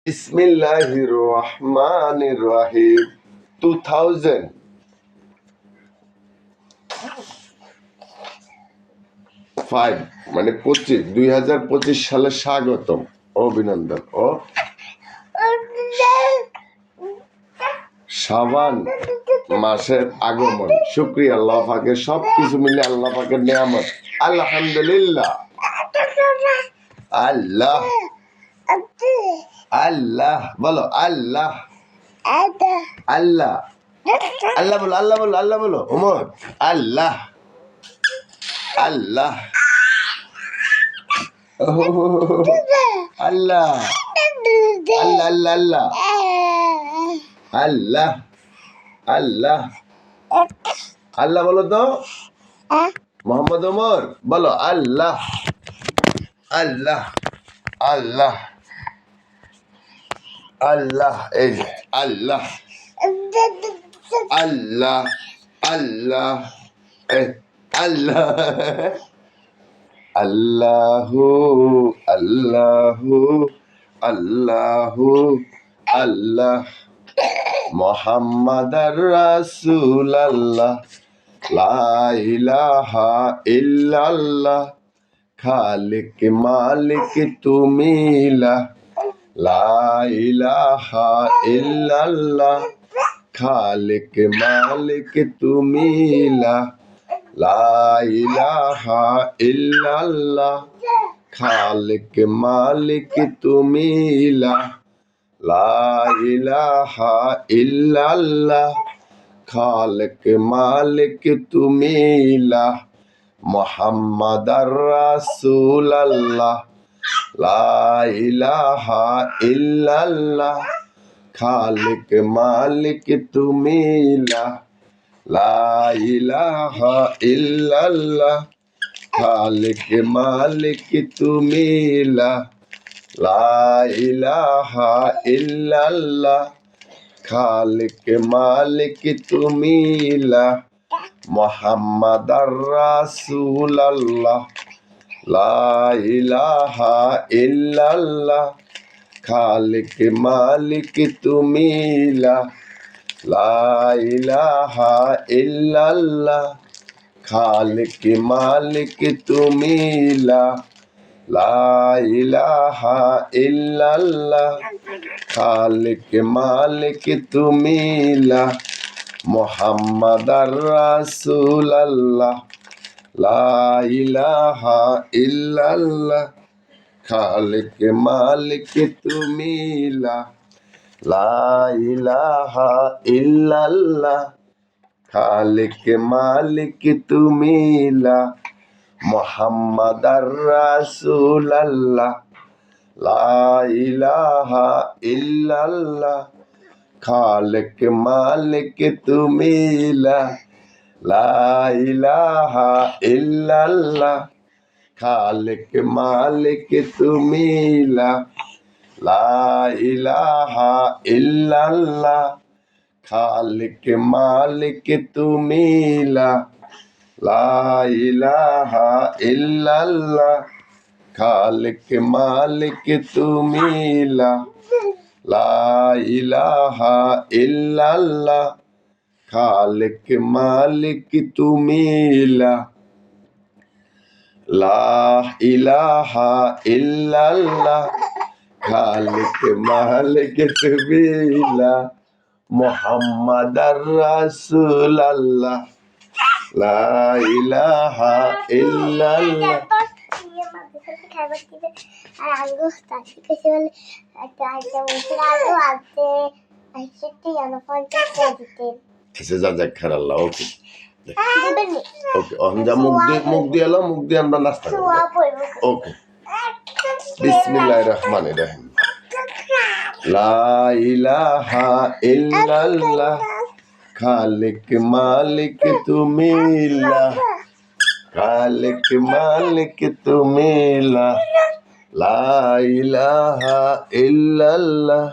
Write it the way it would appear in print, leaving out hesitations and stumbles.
বিসমিল্লাহির রহমানির রহিম। 2005 মানে 2025 সালে স্বাগতম, অভিনন্দন ও শাবান মাসের আগমন। শুকরিয়া আল্লাহ পাকের, সবকিছু মিলে আল্লাহ পাকের নিয়ামত। আলহামদুলিল্লাহ। আল্লাহ আল্লাহ বলো, আল্লাহ আল্লাহ আল্লাহ বলো, আল্লাহ বলো, আল্লাহ বলো ওমর। আল্লাহ আল্লাহ আল্লাহ আল্লাহ আল্লাহ আল্লাহ আল্লাহ আল্লাহ বলো তো। মোহাম্মদ ওমর বলো, আল্লাহ আল্লাহ আল্লাহ আল্লাহ। এই যে আল্লাহ আল্লাহ আল্লাহ আল্লাহ আল্লাহু আল্লাহু আল্লাহু আল্লাহ মুহাম্মাদুর রাসূলুল্লাহ। লা ইলাহা ইল্লাল্লাহ। খালিক মালিক তুমি লা ইলাহা ইল্লাল্লাহ। খালিক মালিক তুমি লা ইলাহা ইল্লাল্লাহ। খালিক মালিক তুমি লা ইলাহা ইল্লাল্লাহ। খালিক মালিক তুমি মুহাম্মাদুর রাসূলুল্লাহ। লা ইলাহা ইল্লাল্লাহ। খালিক মালিক তুমি লা ইলাহা ইল্লাল্লাহ। খালিক মালিক তুমি লা ইলাহা ইল্লাল্লাহ। খালিক মালিক তুমি মুহাম্মাদুর রাসূলুল্লাহ। লা ইলাহা ইল্লাল্লাহ। খালিক মালিক তুমি লা ইলাহা ইল্লাল্লাহ। খালিক মালিক তুমি লা ইলাহা ইল্লাল্লাহ। খালিক মালিক তুমি মুহাম্মাদুর রাসূলুল্লাহ। লা ইলাহা ইল্লাল্লাহ। খালিক মালিক তুমি লা ইলাহা ইল্লাল্লাহ। খালিক মালিক তুমি মুহাম্মাদুর রাসূলুল্লাহ। লা ইলাহা ইল্লাল্লাহ। খালিক মালিক তুমি লা ইলাহা ইল্লাল্লাহ। খালিক মালিক তুমি লা ইলাহা ইল্লাল্লাহ। খালিক মালিক তুমি লা ইলাহা ইল্লাল্লাহ। খালিক মালিক তুমি লা ইলাহা ইল্লাল্লাহ। খালিক মালিক তুমি লা ইলাহা ইল্লাল্লাহ। খালিক মালিক তুমি মুহাম্মাদুর রাসূলুল্লাহ। লা ইলাহা ইল্লাল্লাহ। আচ্ছা যা যা খার আল্লাহ। ওকে ওকে অহঞ্জা মুখ দিয়ে এলো, মুখ দিয়ে আমরা নাস্তা করব। ওকে বিসমিল্লাহির রহমানির রহিম। লা ইলাহা ইল্লাল্লাহ। খালিক মালিক তুমি খালিক মালিক তুমি লা ইলাহা ইল্লাল্লাহ।